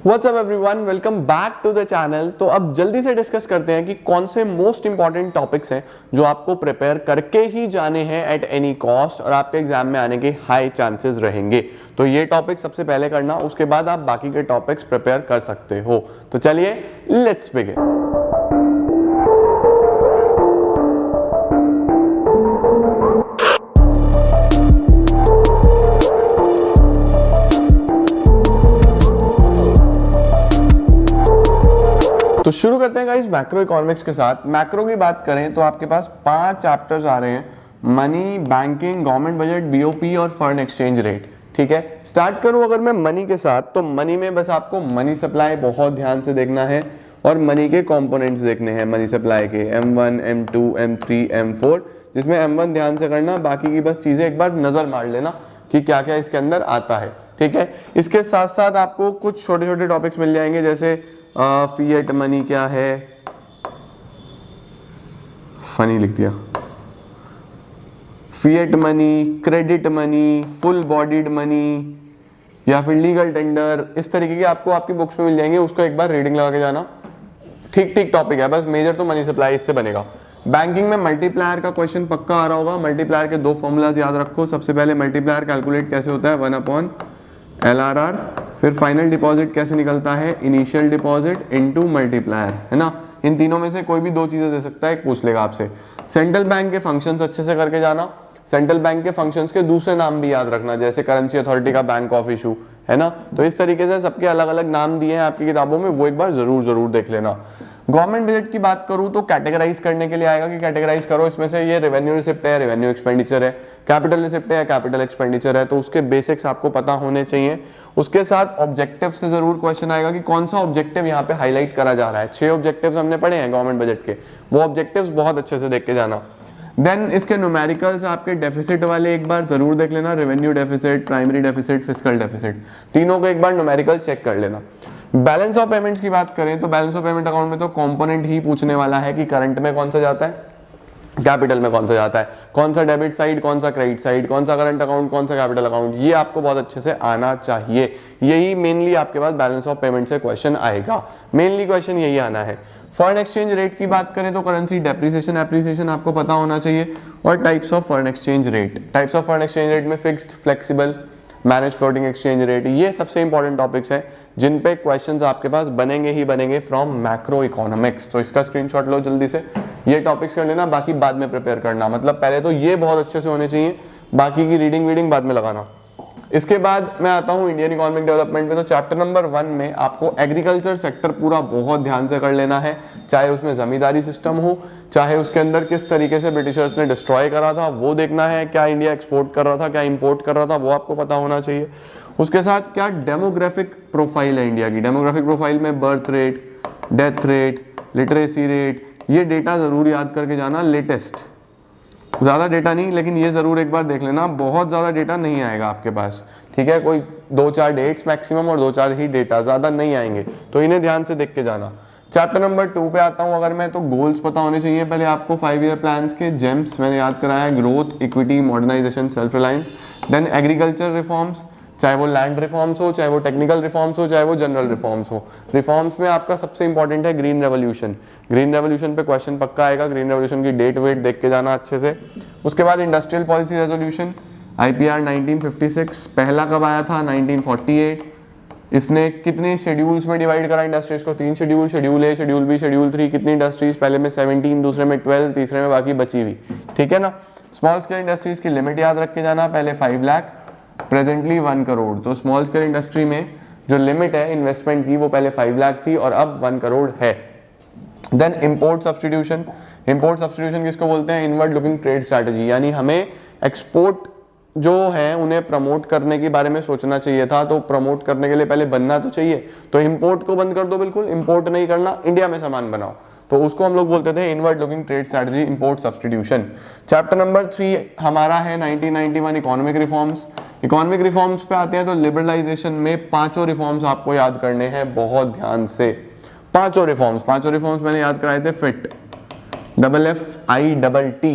WhatsApp everyone, welcome back to the channel. तो अब जल्दी से डिस्कस करते हैं कि कौन से मोस्ट इंपॉर्टेंट टॉपिक्स हैं जो आपको प्रिपेयर करके ही जाने हैं एट एनी कॉस्ट और आपके एग्जाम में आने के हाई चांसेस रहेंगे। तो ये टॉपिक सबसे पहले करना, उसके बाद आप बाकी के टॉपिक्स प्रिपेयर कर सकते हो। तो चलिए लेट्स बिगिन। तो शुरू करते हैं गाइस मैक्रो इकोनॉमिक्स के साथ। मैक्रो की बात करें तो आपके पास 5 चैप्टर्स आ रहे हैं, money, banking, government budget, BOP और फॉरेन एक्सचेंज रेट। ठीक है, स्टार्ट करूं अगर मैं मनी के साथ, तो मनी में बस आपको मनी सप्लाई बहुत ध्यान से देखना है और मनी के कंपोनेंट्स देखने हैं मनी सप्लाई के, M1, M2, M3, M4, जिसमें M1 ध्यान से करना, बाकी की बस चीजें एक बार नजर मार लेना कि क्या क्या इसके अंदर आता है। ठीक है, इसके साथ साथ आपको कुछ छोटे छोटे टॉपिक्स मिल जाएंगे, जैसे फिएट मनी क्या है, फनी लिख दिया, fiat money, credit money, full bodied money या फिर लीगल टेंडर, इस तरीके के आपको आपकी बुक्स में मिल जाएंगे। उसको एक बार रीडिंग लगा के जाना। ठीक ठीक टॉपिक है, बस मेजर तो मनी सप्लाई इससे बनेगा। बैंकिंग में मल्टीप्लायर का क्वेश्चन पक्का आ रहा होगा। मल्टीप्लायर के 2 फॉर्मूलाज याद रखो। सबसे पहले मल्टीप्लायर कैलकुलेट कैसे होता है, 1/LRR, फिर फाइनल डिपॉजिट कैसे निकलता है, इनिशियल डिपॉजिट इनटू मल्टीप्लायर, है ना। इन तीनों में से कोई भी 2 चीजें दे सकता है, एक पूछ लेगा आपसे। सेंट्रल बैंक के फंक्शंस अच्छे से करके जाना। सेंट्रल बैंक के फंक्शंस के दूसरे नाम भी याद रखना, जैसे करेंसी अथॉरिटी का बैंक ऑफ इशू, है ना। तो इस तरीके से सबके अलग अलग नाम दिए हैं आपकी किताबों में, वो एक बार जरूर देख लेना। गवर्नमेंट बजट की बात करूं तो कैटेगराइज करने के लिए आएगा कि कैटेगराइज करो इसमें से ये रेवेन्यू रिसिप्ट है, रेवेन्यू एक्सपेंडिचर है, कैपिटल रिसिप्ट है या कैपिटल एक्सपेंडिचर है। तो उसके बेसिक्स आपको पता होने चाहिए। उसके साथ ऑब्जेक्टिव से जरूर क्वेश्चन आएगा कि कौन सा ऑब्जेक्टिव यहाँ पे हाईलाइट करा जा रहा है। 6 ऑब्जेक्टिव्स हमने पढ़े हैं गवर्नमेंट बजट के, वो ऑब्जेक्टिव्स बहुत अच्छे से देख के जाना। देन इसके न्यूमेरिकल्स आपके डेफिसिट वाले एक बार जरूर देख लेना, revenue deficit, primary deficit, fiscal deficit, तीनों को एक बार न्यूमेरिकल चेक कर लेना। बैलेंस ऑफ पेमेंट्स की बात करें तो बैलेंस ऑफ पेमेंट अकाउंट में तो कंपोनेंट ही पूछने वाला है कि करंट में कौन सा जाता है, कैपिटल में कौन सा जाता है, कौन सा डेबिट साइड, कौन सा क्रेडिट साइड, कौन सा करंट अकाउंट, कौन सा कैपिटल अकाउंट, ये आपको बहुत अच्छे से आना चाहिए। यही मेनली आपके पास बैलेंस ऑफ पेमेंट से क्वेश्चन आएगा, मेनली क्वेश्चन यही आना है। फॉरेन एक्सचेंज रेट की बात करें तो करेंसी डेप्रिसिएशन एप्रिसिएशन आपको पता होना चाहिए, और types of foreign exchange rate. Types of foreign exchange rate में fixed, flexible, manage floating exchange rate, ये सबसे इंपॉर्टेंट टॉपिक्स हैं जिन पे क्वेश्चंस आपके पास बनेंगे ही बनेंगे फ्रॉम मैक्रो इकोनॉमिक्स। तो इसका स्क्रीनशॉट लो जल्दी से, ये टॉपिक्स कर लेना, बाकी बाद में प्रिपेयर करना। मतलब पहले तो ये बहुत अच्छे से होने चाहिए, बाकी की रीडिंग वीडिंग बाद में लगाना। इसके बाद मैं आता हूँ इंडियन इकोनॉमिक डेवलपमेंट में। तो चैप्टर नंबर 1 में आपको एग्रीकल्चर सेक्टर पूरा बहुत ध्यान से कर लेना है, चाहे उसमें जमींदारी सिस्टम हो, चाहे उसके अंदर किस तरीके से ब्रिटिशर्स ने डिस्ट्रॉय करा था वो देखना है, क्या इंडिया एक्सपोर्ट कर रहा था, क्या इंपोर्ट कर रहा था, वो आपको पता होना चाहिए। उसके साथ क्या डेमोग्राफिक प्रोफाइल है इंडिया की, डेमोग्राफिक प्रोफाइल में birth rate, death rate, literacy rate, ये डेटा जरूर याद करके जाना। लेटेस्ट, ज्यादा डेटा नहीं, लेकिन ये जरूर एक बार देख लेना, बहुत ज्यादा डेटा नहीं आएगा आपके पास। ठीक है, कोई 2-4 डेट्स मैक्सिमम और 2-4 ही डेटा, ज्यादा नहीं आएंगे, तो इन्हें ध्यान से देख के जाना। चैप्टर नंबर 2 पे आता हूं अगर मैं, तो गोल्स पता होने चाहिए पहले आपको 5 ईयर प्लान्स के। जेम्स मैंने याद कराया, growth, equity, modernisation, self reliance. Then agriculture reforms, चाहे वो लैंड रिफॉर्म्स हो, चाहे वो टेक्निकल रिफॉर्म्स हो, चाहे वो जनरल रिफॉर्म्स हो। रिफॉर्म्स में आपका सबसे इंपॉर्टेंट है ग्रीन रेवोल्यूशन। ग्रीन रेवोल्यूशन पे क्वेश्चन पक्का आएगा, ग्रीन रेवोल्यूशन की डेट वेट देख के जाना अच्छे से। उसके बाद इंडस्ट्रियल पॉलिसी रेजोल्यूशन, IPR 1956, पहला कब आया था, 1948। इसने कितने शेड्यूल्स में डिवाइड करा इंडस्ट्रीज को, 3 शेड्यूल, शेड्यूल ए, शेड्यूल बी, शेड्यूल 3। कितनी इंडस्ट्रीज, पहले में 17, दूसरे में 12, तीसरे में बाकी बची हुई। ठीक है ना। स्मॉल स्केल इंडस्ट्रीज की लिमिट याद रख के जाना, पहले 5 लाख, प्रेजेंटली 1 करोड़। तो स्मॉल स्केल इंडस्ट्री में जो लिमिट है इन्वेस्टमेंट की वो पहले 5 लाख थी और अब 1 करोड़ है। Then import substitution, import substitution किसको बोलते हैं, इनवर्ड लुकिंग ट्रेड स्ट्रैटेजी, यानी हमें एक्सपोर्ट जो है उन्हें प्रमोट करने के बारे में सोचना चाहिए था, तो प्रमोट करने के लिए पहले बनना तो चाहिए, तो इंपोर्ट को बंद कर दो, बिल्कुल इंपोर्ट नहीं करना, इंडिया में सामान बनाओ, तो उसको हम लोग बोलते थे inward looking trade strategy, import substitution. Chapter number 3 हमारा है 1991 इकोनॉमिक रिफॉर्म्स। इकोनॉमिक रिफॉर्म्स पे आते हैं तो लिबरलाइजेशन में 5 रिफॉर्म्स आपको याद करने हैं बहुत ध्यान से। 5 रिफॉर्म्स मैंने याद कराए थे, फिट, FFITT।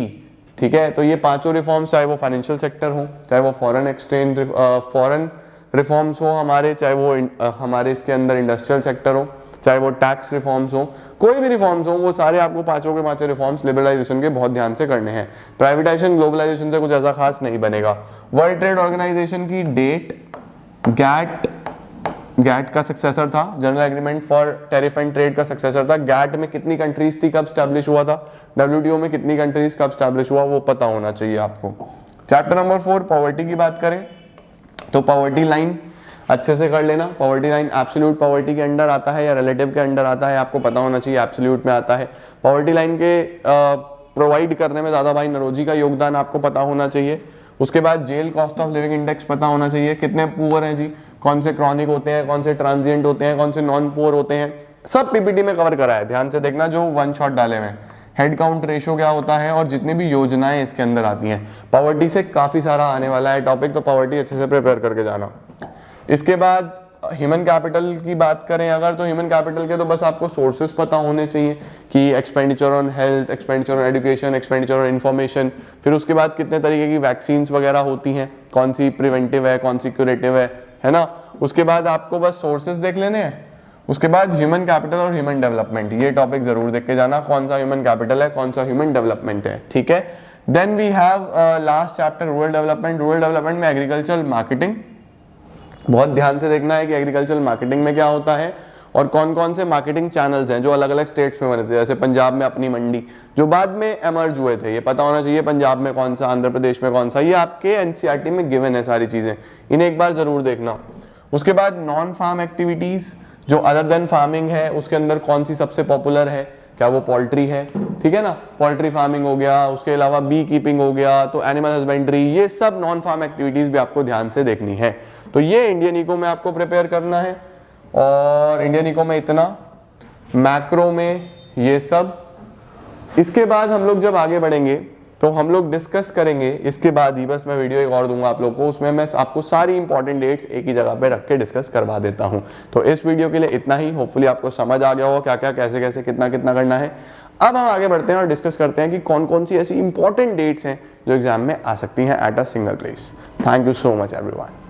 ठीक है, तो ये 5 रिफॉर्म्स, चाहे वो फाइनेंशियल सेक्टर हो, चाहे वो फॉरेन रिफॉर्म्स हो हमारे, चाहे वो हमारे इसके अंदर इंडस्ट्रियल सेक्टर हो, चाहे वो टैक्स रिफॉर्म्स हो, कोई भी रिफॉर्म्स हो, वो सारे आपको पांचों के पांचों रिफॉर्म्स लिबरलाइजेशन के बहुत ध्यान से करने हैं। प्राइवेटाइजेशन ग्लोबलाइजेशन से कुछ ऐसा खास नहीं बनेगा। वर्ल्ड ट्रेड ऑर्गेनाइजेशन की डेट, गैट का सक्सेसर था, general agreement for tariff and trade का सक्सेसर था। गैट में कितनी कंट्रीज थी, कब स्टैब्लिश हुआ था, WTO में कितनी कंट्रीज कब स्टैब्लिश हुआ, वो पता होना चाहिए आपको। चैप्टर नंबर 4 पॉवर्टी की बात करें तो पॉवर्टी लाइन अच्छे से कर लेना। पॉवर्टी लाइन एब्सोल्यूट पॉवर्टी के अंडर आता है या रिलेटिव के अंडर आता है, आपको पता होना चाहिए, एब्सोल्यूट में आता है। पॉवर्टी लाइन के प्रोवाइड करने में दादा भाई नरोजी का योगदान आपको पता होना चाहिए। उसके बाद जेल कॉस्ट ऑफ लिविंग इंडेक्स पता होना चाहिए, कितने पुअर हैं जी, कौन से क्रॉनिक होते हैं, कौन से ट्रांजिएंट होते हैं, कौन से नॉन पुअर होते हैं, सब पीपीटी में कवर करा है, ध्यान से देखना जो वन शॉट डाले हुए हैं। हेड काउंट रेशियो क्या होता है और जितनी भी योजनाएं इसके अंदर आती हैं। पॉवर्टी से काफी सारा आने वाला है टॉपिक, तो पॉवर्टी अच्छे से प्रिपेयर करके जाना। इसके बाद ह्यूमन कैपिटल की बात करें अगर, तो ह्यूमन कैपिटल के तो बस आपको सोर्सेस पता होने चाहिए कि expenditure on health, expenditure on education, expenditure on information, फिर उसके बाद कितने तरीके की वैक्सीन्स वगैरह होती हैं, कौन सी प्रिवेंटिव है, कौन सी क्यूरेटिव है ना। उसके बाद आपको बस सोर्सेस देख लेने हैं। उसके बाद ह्यूमन कैपिटल और ह्यूमन डेवलपमेंट, ये टॉपिक जरूर देख के जाना, कौन सा ह्यूमन कैपिटल है, कौन सा ह्यूमन डेवलपमेंट है, ठीक है। Then we have last chapter rural development. Rural development में एग्रीकल्चर मार्केटिंग बहुत ध्यान से देखना है कि एग्रीकल्चर मार्केटिंग में क्या होता है और कौन कौन से मार्केटिंग चैनल्स हैं जो अलग अलग स्टेट्स में बने थे। जैसे पंजाब में अपनी मंडी जो बाद में एमर्ज हुए थे, ये पता होना चाहिए पंजाब में कौन सा, आंध्र प्रदेश में कौन सा, ये आपके एनसीईआरटी में गिवन है सारी चीजें, इन्हें एक बार जरूर देखना। उसके बाद नॉन फार्म एक्टिविटीज जो अदर देन फार्मिंग है, उसके अंदर कौन सी सबसे पॉपुलर है, क्या वो पोल्ट्री है, ठीक है ना, पोल्ट्री फार्मिंग हो गया, उसके अलावा बी कीपिंग हो गया, तो एनिमल हस्बेंड्री, ये सब नॉन फार्म एक्टिविटीज भी आपको ध्यान से देखनी है। तो ये इंडियन इको में आपको प्रिपेयर करना है, और इंडियन इको में इतना, मैक्रो में ये सब। इसके बाद हम लोग जब आगे बढ़ेंगे तो हम लोग डिस्कस करेंगे, इसके बाद ही बस मैं वीडियो एक और दूंगा आप लोग को, उसमें मैं आपको सारी इंपॉर्टेंट डेट्स एक ही जगह पे रख के डिस्कस करवा देता हूं। तो इस वीडियो के लिए इतना ही, होपफुली आपको समझ आ गया होगा क्या क्या कैसे कैसे कितना कितना करना है। अब हम आगे बढ़ते हैं और डिस्कस करते हैं कि कौन कौन सी ऐसी इंपॉर्टेंट डेट्स हैं जो एग्जाम में आ सकती हैं at a single place. Thank you so much everyone.